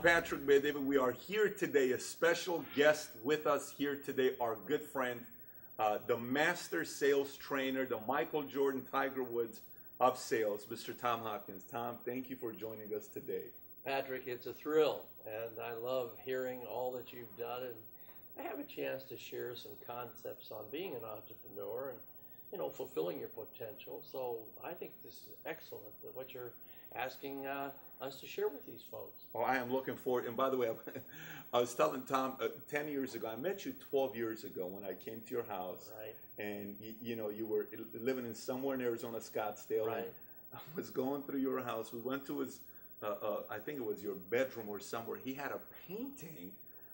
Patrick David. We are here today, a special guest with us here today, our good friend, the master sales trainer, the Michael Jordan, Tiger Woods of sales, Mr. Tom Hopkins. Tom, thank you for joining us today. Patrick, it's a thrill, and I love hearing all that you've done, and I have a chance to share some concepts on being an entrepreneur and, fulfilling your potential. So I think this is excellent, that what you're asking us to share with these folks. Oh, I am looking forward. And by the way, I was telling Tom 10 years ago, I met you 12 years ago when I came to your house. Right. And, you were living in somewhere in Arizona, Scottsdale. Right. And I was going through your house. We went to his, I think it was your bedroom or somewhere. He had a painting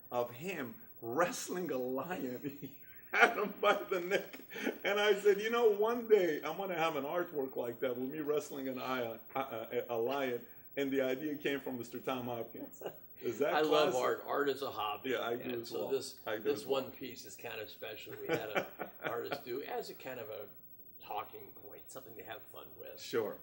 of him wrestling a lion. He had him by the neck. And I said, one day I'm going to have an artwork like that with me wrestling a lion. And the idea came from Mr. Tom Hopkins. Is that I classic? love art. Art is a hobby. Yeah, I do and as so well. this one piece is kind of special. We had an artist do as a kind of a talking point, something to have fun with. Sure.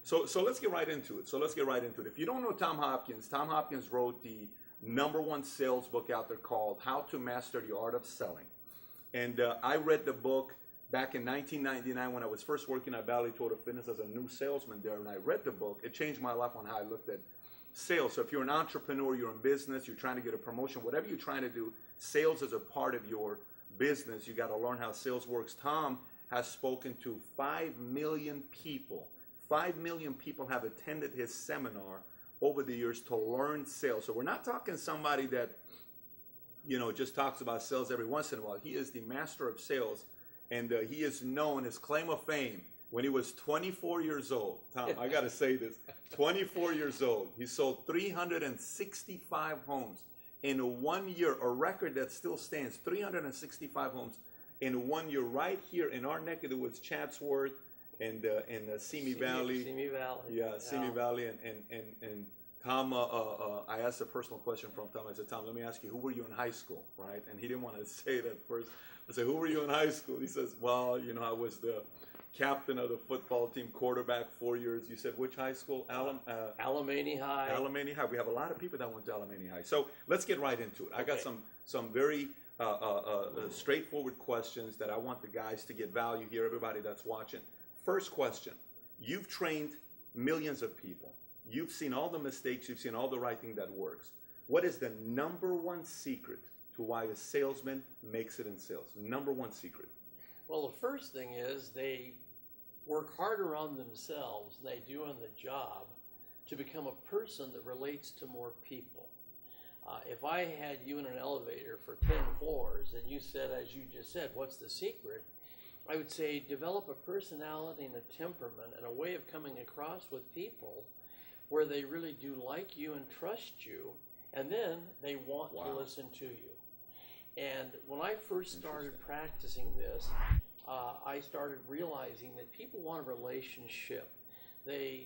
So let's get right into it. If you don't know Tom Hopkins wrote the #1 sales book out there called How to Master the Art of Selling. And I read the book back in 1999 when I was first working at Valley Total Fitness as a new salesman there, and I read the book. It changed my life on how I looked at sales. So if you're an entrepreneur, you're in business, you're trying to get a promotion, whatever you're trying to do, sales is a part of your business. You got to learn how sales works. Tom has spoken to 5 million people. 5 million people have attended his seminar over the years to learn sales. So we're not talking somebody that, just talks about sales every once in a while. He is the master of sales, and he is known, his claim of fame, when he was 24 years old. Tom, I got to say this, 24 years old, he sold 365 homes in 1 year, a record that still stands, 365 homes in 1 year, right here in our neck of the woods, Chatsworth, and in Simi Valley. Simi Valley. Yeah, Simi Valley. And Tom, I asked a personal question from Tom. I said, Tom, let me ask you, who were you in high school, right? And he didn't want to say it at first. I said, who were you in high school? He says, well, I was the captain of the football team, quarterback 4 years. You said, which high school? Alamany High. Alamany High. We have a lot of people that went to Alamany High. So let's get right into it. I got some very straightforward questions that I want the guys to get value here, everybody that's watching. First question, you've trained millions of people. You've seen all the mistakes, you've seen all the right thing that works. What is the #1 secret to why a salesman makes it in sales? #1 secret. Well, the first thing is they work harder on themselves than they do on the job to become a person that relates to more people. If I had you in an elevator for 10 floors and you said, as you just said, what's the secret? I would say develop a personality and a temperament and a way of coming across with people where they really do like you and trust you, and then they want to listen to you. And when I first started practicing this, I started realizing that people want a relationship.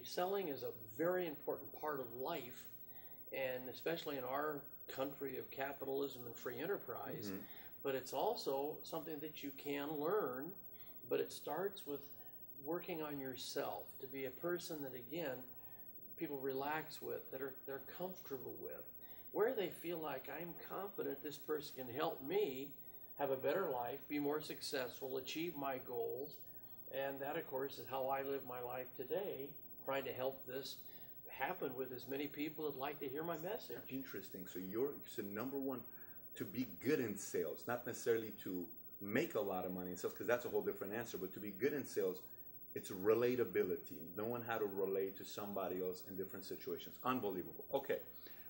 Selling is a very important part of life, and especially in our country of capitalism and free enterprise, but it's also something that you can learn, but it starts with working on yourself to be a person that, again, people relax with, that they're comfortable with, where they feel like I'm confident this person can help me have a better life, be more successful, achieve my goals. And that, of course, is how I live my life today, trying to help this happen with as many people that like to hear my message. Interesting. So you're #1 to be good in sales, not necessarily to make a lot of money in sales, because that's a whole different answer, but to be good in sales, it's relatability, knowing how to relate to somebody else in different situations. Unbelievable. Okay,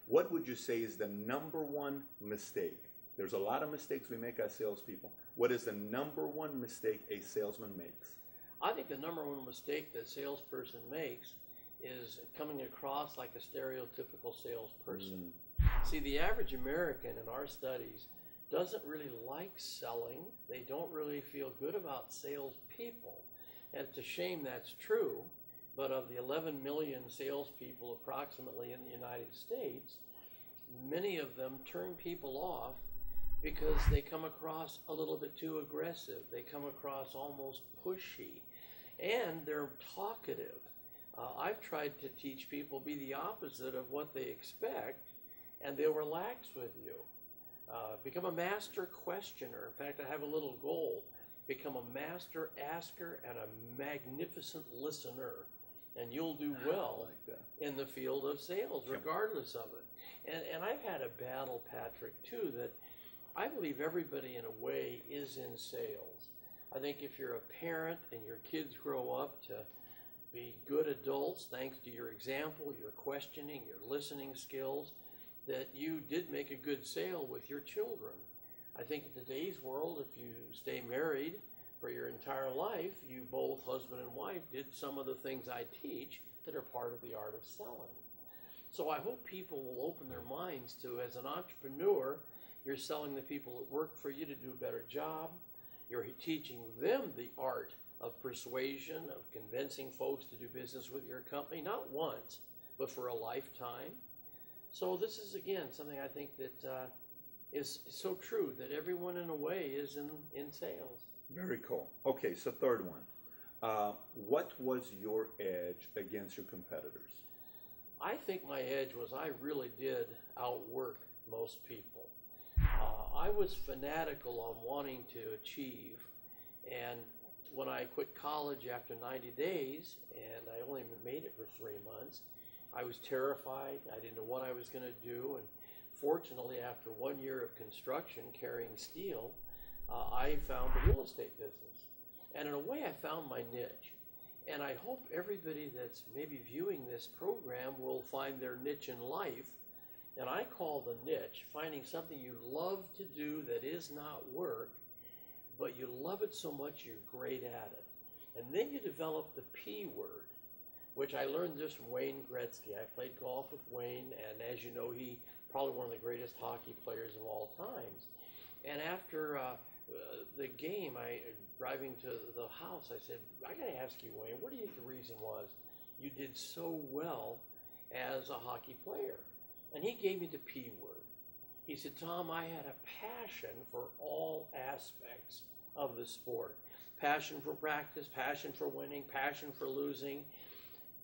what would you say is the #1 mistake? There's a lot of mistakes we make as salespeople. What is the #1 mistake a salesman makes? I think the #1 mistake that a salesperson makes is coming across like a stereotypical salesperson. See, the average American in our studies doesn't really like selling. They don't really feel good about salespeople. And it's a shame that's true, but of the 11 million salespeople approximately in the United States, many of them turn people off because they come across a little bit too aggressive. They come across almost pushy, and they're talkative. I've tried to teach people be the opposite of what they expect and they'll relax with you. Become a master questioner. In fact, I have a little goal. Become a master asker and a magnificent listener, and you'll do well in the field of sales, regardless of it. And I've had a battle, Patrick, too, that I believe everybody in a way is in sales. I think if you're a parent and your kids grow up to be good adults, thanks to your example, your questioning, your listening skills, that you did make a good sale with your children. I think in today's world, if you stay married for your entire life, you both, husband and wife, did some of the things I teach that are part of the art of selling. So I hope people will open their minds to, as an entrepreneur, you're selling the people that work for you to do a better job. You're teaching them the art of persuasion, of convincing folks to do business with your company, not once, but for a lifetime. So this is, again, something I think that is so true, that everyone in a way is in sales. Very cool. Okay, so third one. What was your edge against your competitors? I think my edge was I really did outwork most people. I was fanatical on wanting to achieve, and when I quit college after 90 days, and I only made it for 3 months, I was terrified. I didn't know what I was going to do, and fortunately, after 1 year of construction carrying steel, I found the real estate business. And in a way, I found my niche. And I hope everybody that's maybe viewing this program will find their niche in life. And I call the niche finding something you love to do that is not work, but you love it so much you're great at it. And then you develop the P word, which I learned this from Wayne Gretzky. I played golf with Wayne, and as you know, he probably one of the greatest hockey players of all times. And after the game, driving to the house, I said, I got to ask you, Wayne, what do you think the reason was you did so well as a hockey player? And he gave me the P word. He said, Tom, I had a passion for all aspects of the sport. Passion for practice, passion for winning, passion for losing.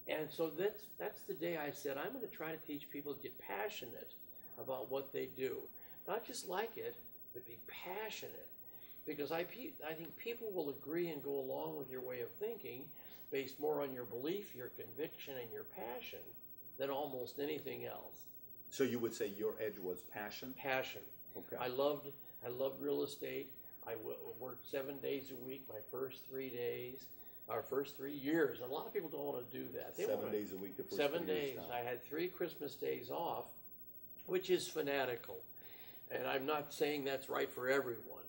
And so that's the day I said, I'm going to try to teach people to get passionate about what they do. Not just like it, but be passionate. Because I think people will agree and go along with your way of thinking based more on your belief, your conviction, and your passion than almost anything else. So you would say your edge was passion? Passion. Okay. I loved real estate. I worked 7 days a week my first 3 days, our first 3 years. And a lot of people don't want to do that. 7 days a week the first 7 3 years days. now. I had 3 Christmas days off, which is fanatical. And I'm not saying that's right for everyone.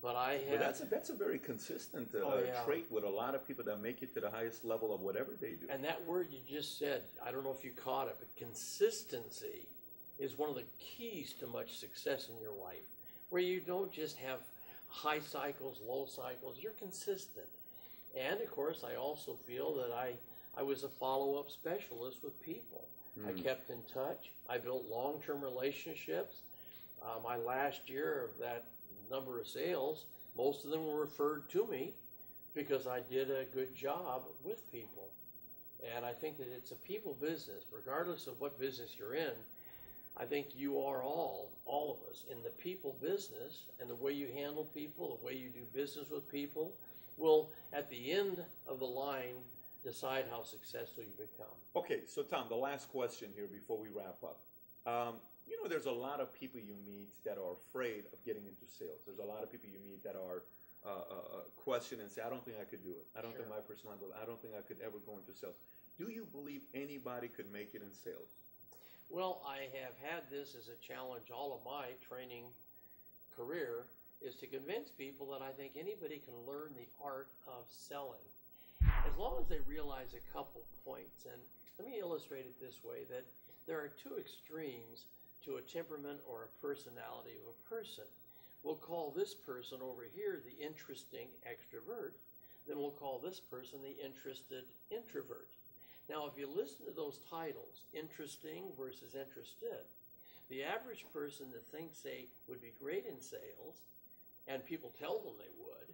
But I had... But that's a very consistent trait with a lot of people that make it to the highest level of whatever they do. And that word you just said, I don't know if you caught it, but consistency is one of the keys to much success in your life, where you don't just have high cycles, low cycles, you're consistent. And of course, I also feel that I was a follow-up specialist with people. I kept in touch. I built long-term relationships. My last year of that number of sales, most of them were referred to me because I did a good job with people. And I think that it's a people business, regardless of what business you're in. I think you are all of us, in the people business, and the way you handle people, the way you do business with people, will, at the end of the line, decide how successful you become. Okay, so Tom, the last question here before we wrap up. There's a lot of people you meet that are afraid of getting into sales. There's a lot of people you meet that are question and say, I don't think I could do it. I don't think my personality, I don't think I could ever go into sales. Do you believe anybody could make it in sales? Well, I have had this as a challenge all of my training career, is to convince people that I think anybody can learn the art of selling, as long as they realize a couple points. And let me illustrate it this way, that there are 2 extremes to a temperament or a personality of a person. We'll call this person over here the interesting extrovert, then we'll call this person the interested introvert. Now, if you listen to those titles, interesting versus interested, the average person that thinks they would be great in sales, and people tell them they would,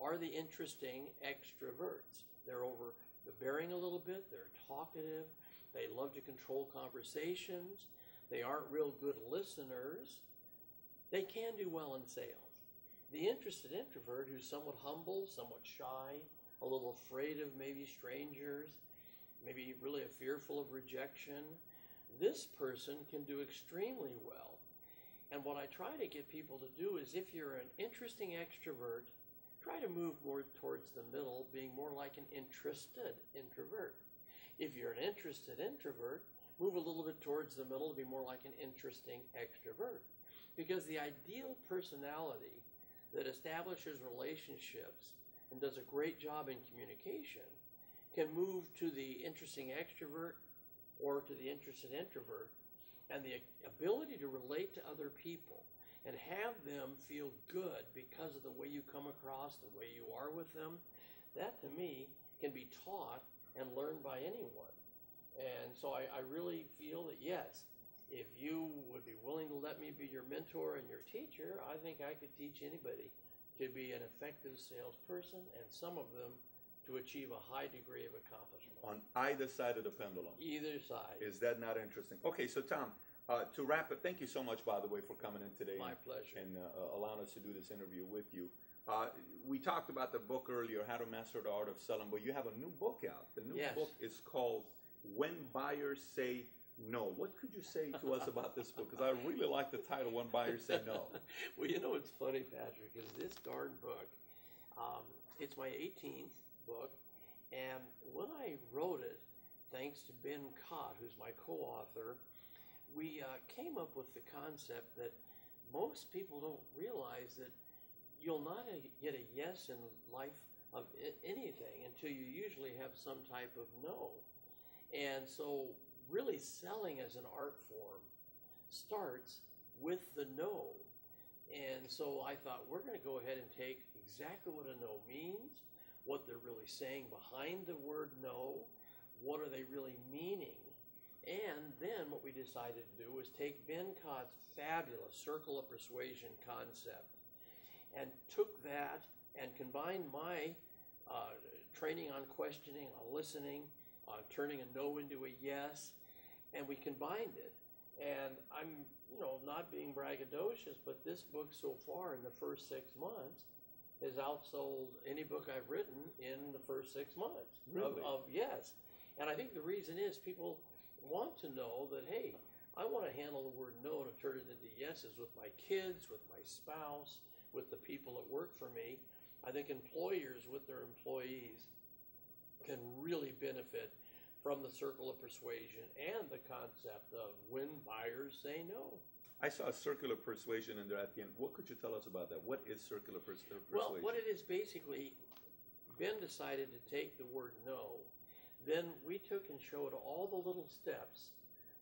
are the interesting extroverts. They're overbearing a little bit, they're talkative, they love to control conversations, they aren't real good listeners, they can do well in sales. The interested introvert who's somewhat humble, somewhat shy, a little afraid of maybe strangers, maybe really fearful of rejection, this person can do extremely well. And what I try to get people to do is, if you're an interesting extrovert, try to move more towards the middle, being more like an interested introvert. If you're an interested introvert, move a little bit towards the middle to be more like an interesting extrovert. Because the ideal personality that establishes relationships and does a great job in communication can move to the interesting extrovert or to the interested introvert. And the ability to relate to other people and have them feel good because of the way you come across, the way you are with them, that to me can be taught and learned by anyone. And so I really feel that, yes, if you would be willing to let me be your mentor and your teacher, I think I could teach anybody to be an effective salesperson, and some of them to achieve a high degree of accomplishment. On either side of the pendulum. Either side. Is that not interesting? Okay, so Tom, to wrap it, thank you so much, by the way, for coming in today. My pleasure. And allowing us to do this interview with you. We talked about the book earlier, How to Master the Art of Selling, but you have a new book out. The new Yes. book is called When Buyers Say No. What could you say to us about this book? Because I really like the title, When Buyers Say No. Well, you know, it's funny, Patrick, is this darn book, it's my 18th book, and when I wrote it, thanks to Ben Cott, who's my co-author, we came up with the concept that most people don't realize that you'll not get a yes in life of anything until you usually have some type of no. And so really selling as an art form starts with the no. And so I thought, we're going to go ahead and take exactly what a no means, what they're really saying behind the word no, what are they really meaning. And then what we decided to do was take Ben Cott's fabulous circle of persuasion concept and took that and combined my training on questioning, on listening, on turning a no into a yes, and we combined it. And I'm, not being braggadocious, but this book so far in the first 6 months has outsold any book I've written in the first 6 months. Really? Of yes. And I think the reason is people want to know that, hey, I want to handle the word no to turn it into yeses with my kids, with my spouse, with the people that work for me. I think employers with their employees can really benefit from the circle of persuasion and the concept of when buyers say no. I saw a circular persuasion in there at the end. What could you tell us about that? What is circular persuasion? Well, what it is basically, Ben decided to take the word no. Then we took and showed all the little steps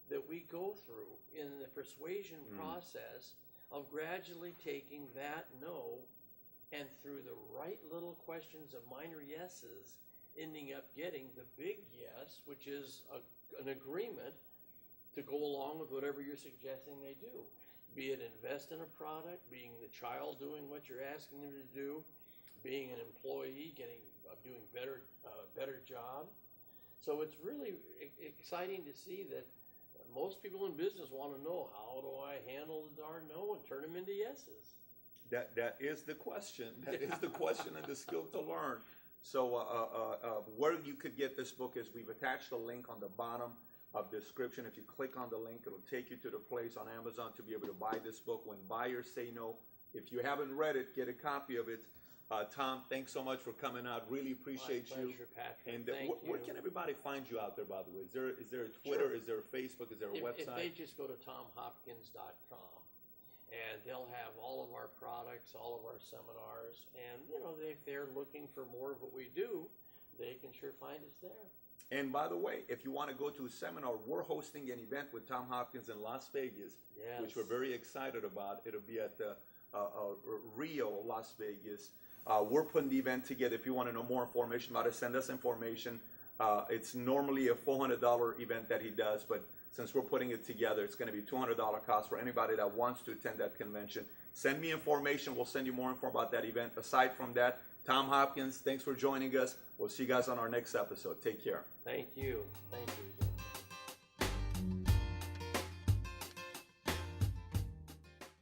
that we go through in the persuasion process of gradually taking that no and through the right little questions of minor yeses, ending up getting the big yes, which is an agreement to go along with whatever you're suggesting they do. Be it invest in a product, being the child doing what you're asking them to do, being an employee doing better job. So it's really exciting to see that most people in business want to know, how do I handle the darn no and turn them into yeses? That is the question. That is the question and the skill to learn. So where you could get this book is we've attached a link on the bottom of the description. If you click on the link, it'll take you to the place on Amazon to be able to buy this book, When Buyers Say No. If you haven't read it, get a copy of it. Tom, thanks so much for coming out. Really appreciate you. My pleasure, Patrick. And Thank where you. can everybody find you out there, by the way? Is there a Twitter? Sure. Is there a Facebook? Is there a website? If they just go to tomhopkins.com, and they'll have all of our products, all of our seminars, and if they're looking for more of what we do, they can sure find us there. And by the way, if you want to go to a seminar, we're hosting an event with Tom Hopkins in Las Vegas, Yes. which we're very excited about. It'll be at Rio, Las Vegas. We're putting the event together. If you want to know more information about it, send us information. It's normally a $400 event that he does, but since we're putting it together, it's going to be $200 cost for anybody that wants to attend that convention. Send me information. We'll send you more info about that event. Aside from that, Tom Hopkins, thanks for joining us. We'll see you guys on our next episode. Take care. Thank you.